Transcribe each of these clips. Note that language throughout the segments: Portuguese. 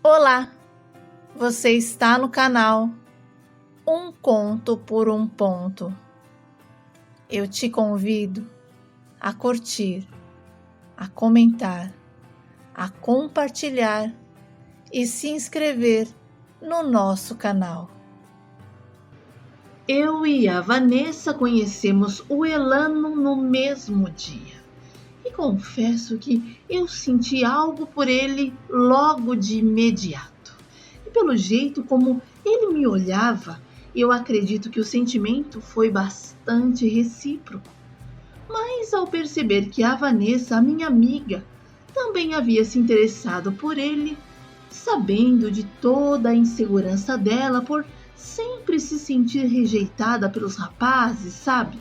Olá, você está no canal Um Conto por um Ponto. Eu te convido a curtir, a comentar, a compartilhar e se inscrever no nosso canal. Eu e a Vanessa conhecemos o Elano no mesmo dia. E confesso que eu senti algo por ele logo de imediato. E pelo jeito como ele me olhava, eu acredito que o sentimento foi bastante recíproco. Mas ao perceber que a Vanessa, a minha amiga, também havia se interessado por ele, sabendo de toda a insegurança dela por sempre se sentir rejeitada pelos rapazes, sabe?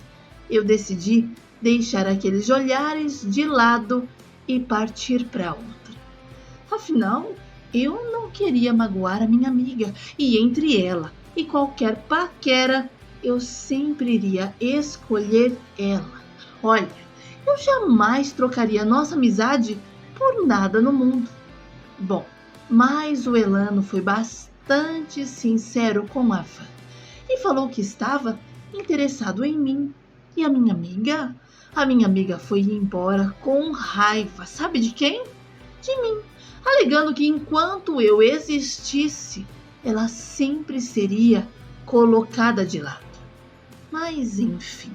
Eu decidi deixar aqueles olhares de lado e partir para outra. Afinal, eu não queria magoar a minha amiga e entre ela e qualquer paquera, eu sempre iria escolher ela. Olha, eu jamais trocaria nossa amizade por nada no mundo. Bom, mas o Elano foi bastante sincero com a Van e falou que estava interessado em mim. E a minha amiga? A minha amiga foi embora com raiva. Sabe de quem? De mim, alegando que enquanto eu existisse, ela sempre seria colocada de lado. Mas enfim,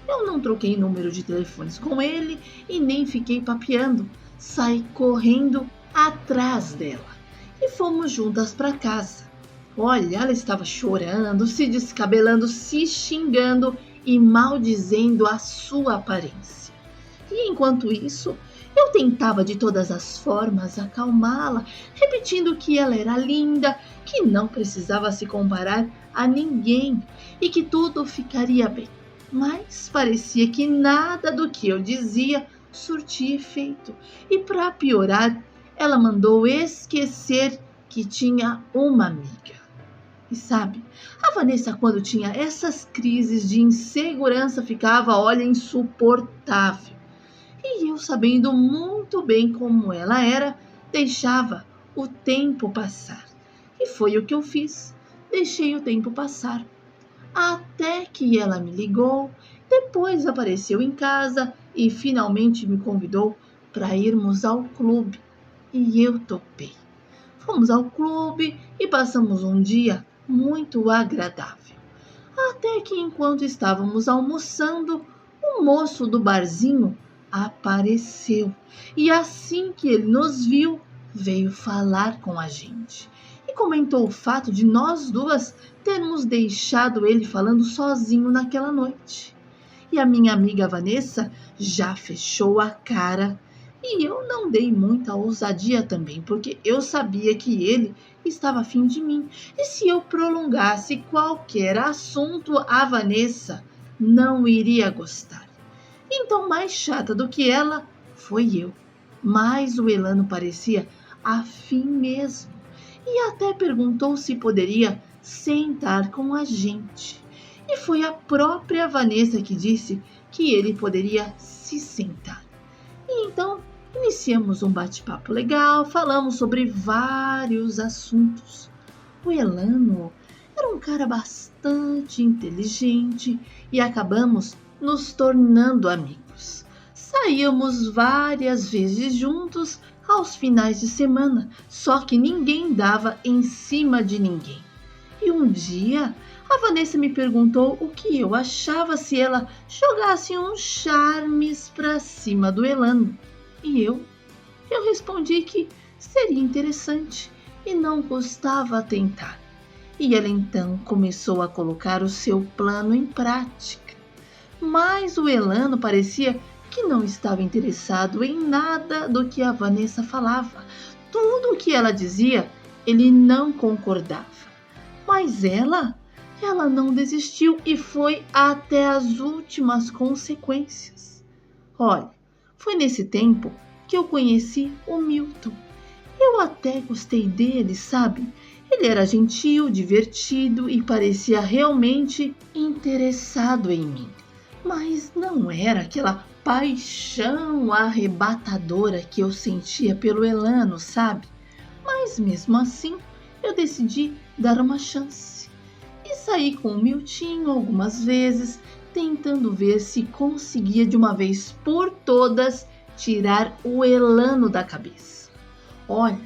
eu não troquei número de telefones com ele e nem fiquei papeando. Saí correndo atrás dela e fomos juntas para casa. Olha, ela estava chorando, se descabelando, se xingando e maldizendo a sua aparência. E enquanto isso, eu tentava de todas as formas acalmá-la, repetindo que ela era linda, que não precisava se comparar a ninguém e que tudo ficaria bem. Mas parecia que nada do que eu dizia surtia efeito. E para piorar, ela mandou esquecer que tinha uma amiga. E sabe, a Vanessa, quando tinha essas crises de insegurança, ficava, olha, insuportável. E eu, sabendo muito bem como ela era, deixava o tempo passar. E foi o que eu fiz. Deixei o tempo passar. Até que ela me ligou, depois apareceu em casa e finalmente me convidou para irmos ao clube. E eu topei. Fomos ao clube e passamos um dia muito agradável. Até que enquanto estávamos almoçando, o moço do barzinho apareceu. E assim que ele nos viu, veio falar com a gente. E comentou o fato de nós duas termos deixado ele falando sozinho naquela noite. E a minha amiga Vanessa já fechou a cara. E eu não dei muita ousadia também, porque eu sabia que ele estava afim de mim. E se eu prolongasse qualquer assunto, a Vanessa não iria gostar. Então, mais chata do que ela, foi eu. Mas o Elano parecia afim mesmo. E até perguntou se poderia sentar com a gente. E foi a própria Vanessa que disse que ele poderia se sentar. E então, iniciamos um bate-papo legal, falamos sobre vários assuntos. O Elano era um cara bastante inteligente e acabamos nos tornando amigos. Saíamos várias vezes juntos aos finais de semana, só que ninguém dava em cima de ninguém. E um dia, a Vanessa me perguntou o que eu achava se ela jogasse uns charmes para cima do Elano. E eu respondi que seria interessante e não custava tentar. E ela então começou a colocar o seu plano em prática. Mas o Elano parecia que não estava interessado em nada do que a Vanessa falava. Tudo o que ela dizia, ele não concordava. Mas ela não desistiu e foi até as últimas consequências. Olha, foi nesse tempo que eu conheci o Milton. Eu até gostei dele, sabe? Ele era gentil, divertido e parecia realmente interessado em mim. Mas não era aquela paixão arrebatadora que eu sentia pelo Elano, sabe? Mas mesmo assim, eu decidi dar uma chance. E saí com o Miltinho algumas vezes, tentando ver se conseguia de uma vez por todas tirar o Elano da cabeça. Olha,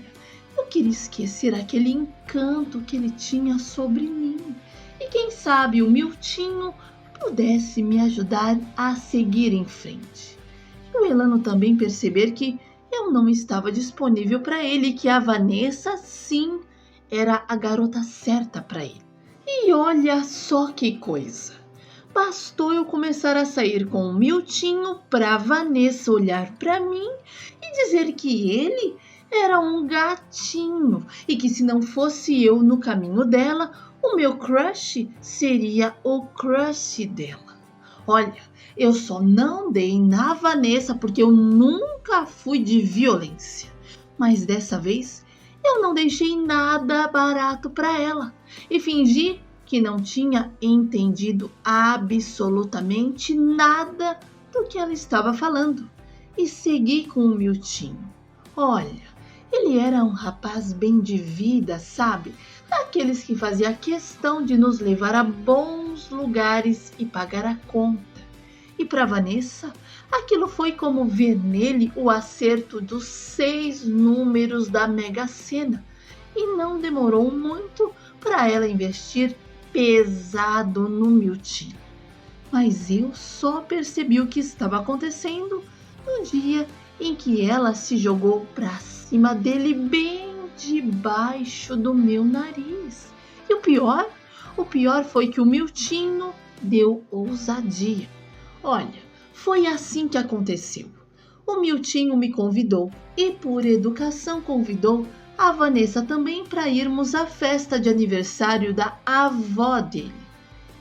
eu queria esquecer aquele encanto que ele tinha sobre mim. E quem sabe o Miltinho pudesse me ajudar a seguir em frente. E o Elano também perceber que eu não estava disponível para ele e que a Vanessa, sim, era a garota certa para ele. E olha só que coisa! Bastou eu começar a sair com o Miltinho para Vanessa olhar para mim e dizer que ele era um gatinho e que se não fosse eu no caminho dela, o meu crush seria o crush dela. Olha, eu só não dei na Vanessa porque eu nunca fui de violência. Mas dessa vez eu não deixei nada barato para ela e fingi que não tinha entendido absolutamente nada do que ela estava falando e segui com o Miltinho. Olha, ele era um rapaz bem de vida, sabe? Daqueles que fazia questão de nos levar a bons lugares e pagar a conta. E para Vanessa, aquilo foi como ver nele o acerto dos 6 números da Mega Sena. E não demorou muito para ela investir pesado no Miltinho. Mas eu só percebi o que estava acontecendo no dia em que ela se jogou para cima dele bem debaixo do meu nariz. E o pior foi que o Miltinho deu ousadia. Olha, foi assim que aconteceu. O Miltinho me convidou e, por educação, convidou a Vanessa também para irmos à festa de aniversário da avó dele.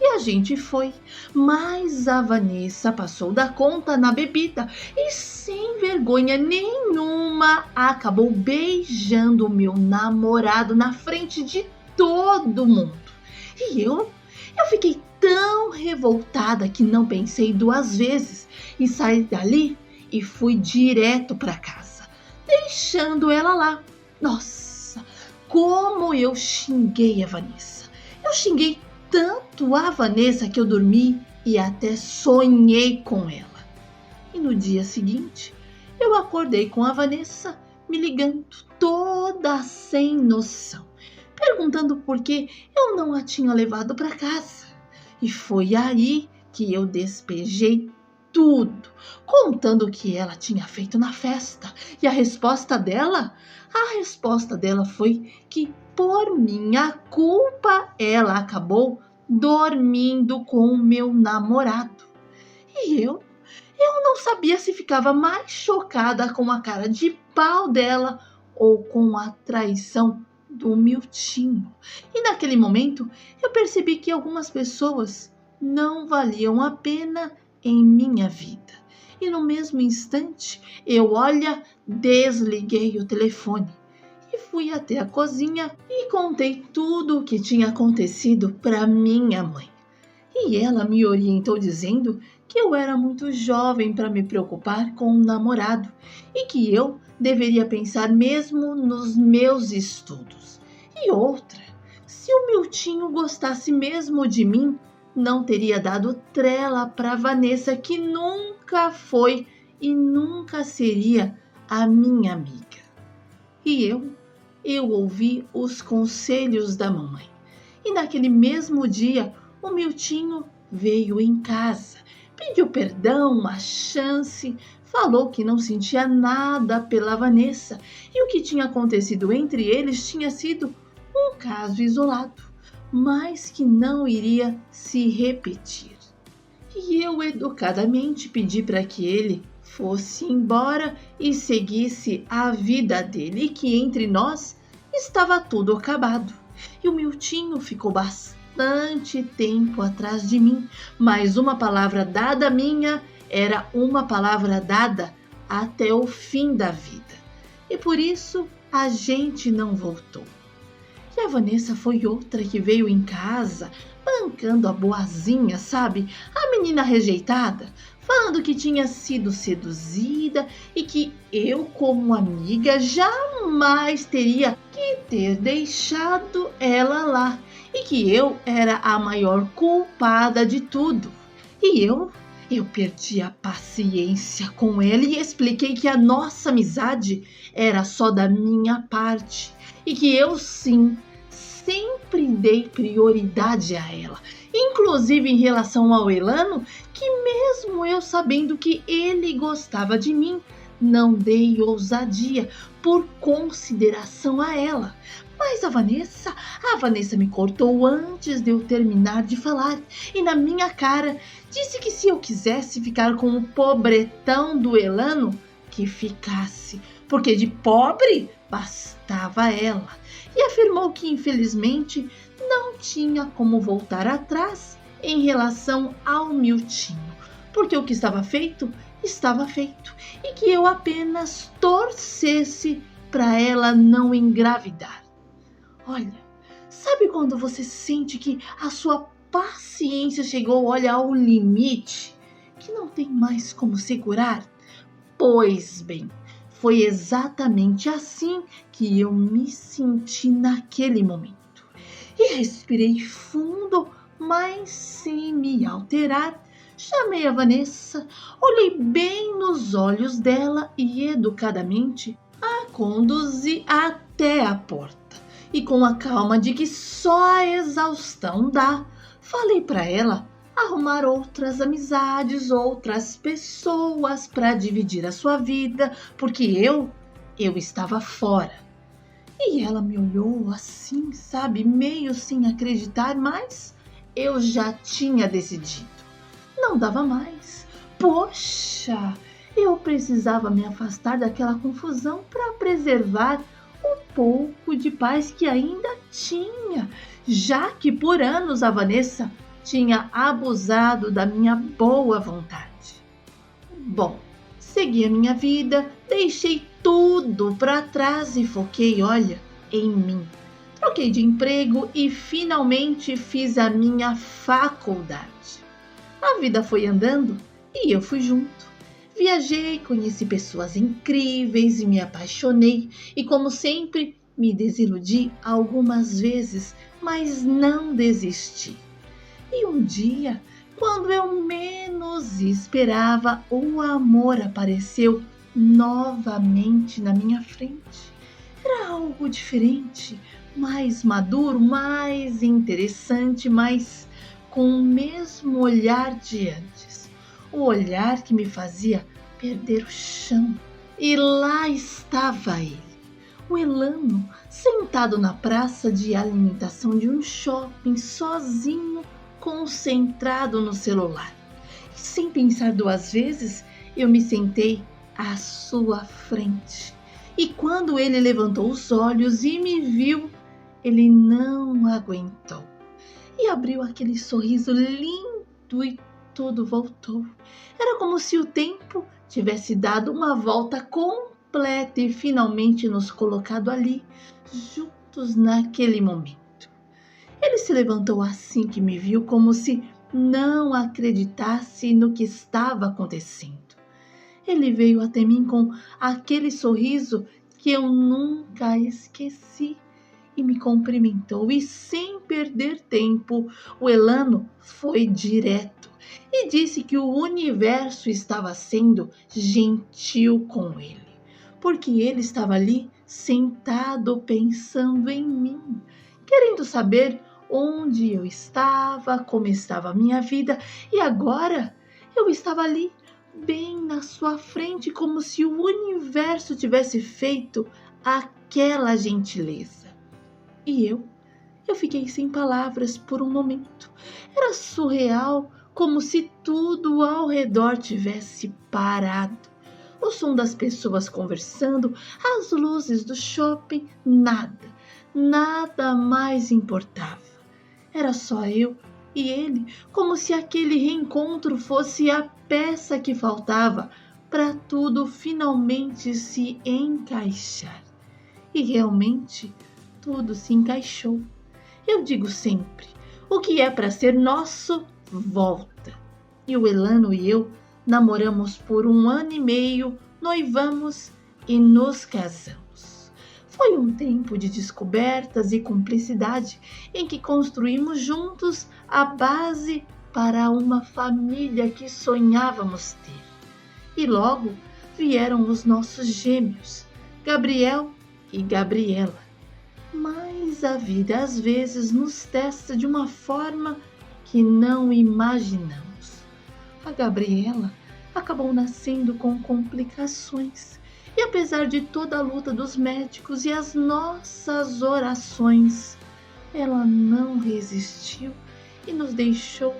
E a gente foi, mas a Vanessa passou da conta na bebida e, sem vergonha nenhuma, acabou beijando o meu namorado na frente de todo mundo. E eu fiquei tão revoltada que não pensei 2 vezes e saí dali e fui direto para casa, deixando ela lá. Nossa, como eu xinguei a Vanessa. Eu xinguei tanto a Vanessa que eu dormi e até sonhei com ela. E no dia seguinte, eu acordei com a Vanessa me ligando toda sem noção, perguntando por que eu não a tinha levado para casa. E foi aí que eu despejei tudo, contando o que ela tinha feito na festa. E a resposta dela foi que por minha culpa ela acabou dormindo com o meu namorado. E eu não sabia se ficava mais chocada com a cara de pau dela ou com a traição do Miltinho. E naquele momento eu percebi que algumas pessoas não valiam a pena em minha vida. E no mesmo instante, eu, desliguei o telefone e fui até a cozinha e contei tudo o que tinha acontecido para minha mãe. E ela me orientou dizendo que eu era muito jovem para me preocupar com um namorado e que eu deveria pensar mesmo nos meus estudos. E outra, se o Miltinho gostasse mesmo de mim, não teria dado trela para Vanessa, que nunca foi e nunca seria a minha amiga. E eu ouvi os conselhos da mamãe. E naquele mesmo dia, o Miltinho veio em casa, pediu perdão, uma chance, falou que não sentia nada pela Vanessa e o que tinha acontecido entre eles tinha sido um caso isolado, mas que não iria se repetir. E eu educadamente pedi para que ele fosse embora e seguisse a vida dele e que entre nós estava tudo acabado. E o Miltinho ficou bastante tempo atrás de mim, mas uma palavra dada minha era uma palavra dada até o fim da vida. E por isso a gente não voltou. E a Vanessa foi outra que veio em casa, bancando a boazinha, sabe? A menina rejeitada, falando que tinha sido seduzida e que eu, como amiga, jamais teria que ter deixado ela lá e que eu era a maior culpada de tudo. E eu perdi a paciência com ele e expliquei que a nossa amizade era só da minha parte e que eu sim sempre dei prioridade a ela, inclusive em relação ao Elano, que mesmo eu sabendo que ele gostava de mim, não dei ousadia por consideração a ela. Mas a Vanessa me cortou antes de eu terminar de falar e na minha cara disse que se eu quisesse ficar com o pobretão do Elano, que ficasse, porque de pobre bastava ela. E afirmou que infelizmente não tinha como voltar atrás em relação ao Miltinho, porque o que estava feito e que eu apenas torcesse para ela não engravidar. Olha, sabe quando você sente que a sua paciência chegou, ao limite, que não tem mais como segurar? Pois bem, foi exatamente assim que eu me senti naquele momento. E respirei fundo, mas sem me alterar. Chamei a Vanessa, olhei bem nos olhos dela e educadamente a conduzi até a porta. E com a calma de que só a exaustão dá, falei para ela arrumar outras amizades, outras pessoas para dividir a sua vida, porque eu estava fora. E ela me olhou assim, sabe, meio sem acreditar, mas eu já tinha decidido. Não dava mais. Poxa, eu precisava me afastar daquela confusão para preservar o pouco de paz que ainda tinha, já que por anos a Vanessa tinha abusado da minha boa vontade. Bom, segui a minha vida, deixei tudo para trás e foquei, em mim. Troquei de emprego e finalmente fiz a minha faculdade. A vida foi andando e eu fui junto. Viajei, conheci pessoas incríveis e me apaixonei. E como sempre, me desiludi algumas vezes, mas não desisti. E um dia, quando eu menos esperava, o amor apareceu novamente na minha frente. Era algo diferente, mais maduro, mais interessante, mas com o mesmo olhar de antes. O olhar que me fazia perder o chão. E lá estava ele, o Elano, sentado na praça de alimentação de um shopping, sozinho, concentrado no celular. E sem pensar duas vezes, eu me sentei à sua frente. E quando ele levantou os olhos e me viu, ele não aguentou. E abriu aquele sorriso lindo e tudo voltou. Era como se o tempo tivesse dado uma volta completa e finalmente nos colocado ali, juntos naquele momento. Ele se levantou assim que me viu, como se não acreditasse no que estava acontecendo. Ele veio até mim com aquele sorriso que eu nunca esqueci e me cumprimentou. E sem perder tempo, o Elano foi direto e disse que o universo estava sendo gentil com ele, porque ele estava ali sentado pensando em mim, querendo saber onde eu estava, como estava a minha vida, e agora eu estava ali, bem na sua frente, como se o universo tivesse feito aquela gentileza. E eu fiquei sem palavras por um momento. Era surreal, como se tudo ao redor tivesse parado. O som das pessoas conversando, as luzes do shopping, nada mais importava. Era só eu e ele, como se aquele reencontro fosse a peça que faltava para tudo finalmente se encaixar. E realmente tudo se encaixou. Eu digo sempre, o que é para ser nosso, volta. E o Elano e eu namoramos por 1 ano e meio, noivamos e nos casamos. Foi um tempo de descobertas e cumplicidade em que construímos juntos a base para uma família que sonhávamos ter. E logo vieram os nossos gêmeos, Gabriel e Gabriela. Mas a vida às vezes nos testa de uma forma que não imaginamos. A Gabriela acabou nascendo com complicações e, apesar de toda a luta dos médicos e as nossas orações, ela não resistiu e nos deixou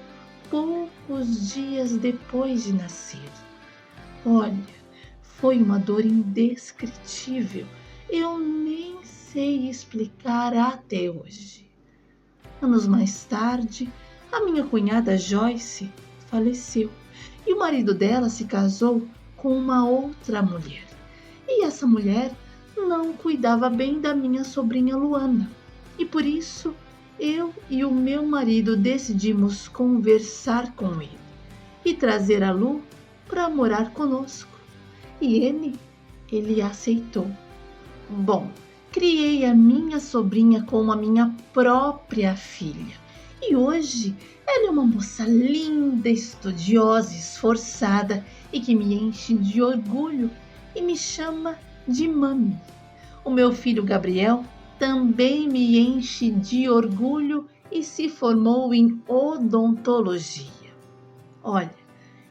poucos dias depois de nascer. Olha, foi uma dor indescritível. Eu nem sei explicar até hoje. Anos mais tarde, a minha cunhada Joyce faleceu e o marido dela se casou com uma outra mulher. E essa mulher não cuidava bem da minha sobrinha Luana. E por isso, eu e o meu marido decidimos conversar com ele e trazer a Lu para morar conosco. E ele aceitou. Bom, criei a minha sobrinha como a minha própria filha. E hoje ela é uma moça linda, estudiosa, esforçada e que me enche de orgulho e me chama de mami. O meu filho Gabriel também me enche de orgulho e se formou em odontologia. Olha,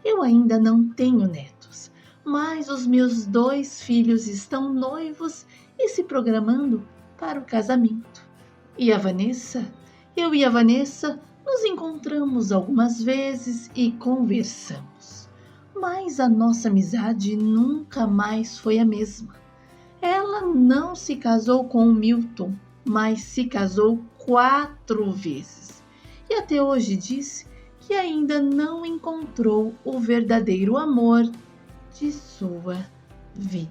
eu ainda não tenho netos, mas os meus 2 filhos estão noivos e se programando para o casamento. Eu e a Vanessa nos encontramos algumas vezes e conversamos, mas a nossa amizade nunca mais foi a mesma. Ela não se casou com o Milton, mas se casou 4 vezes. E até hoje disse que ainda não encontrou o verdadeiro amor de sua vida.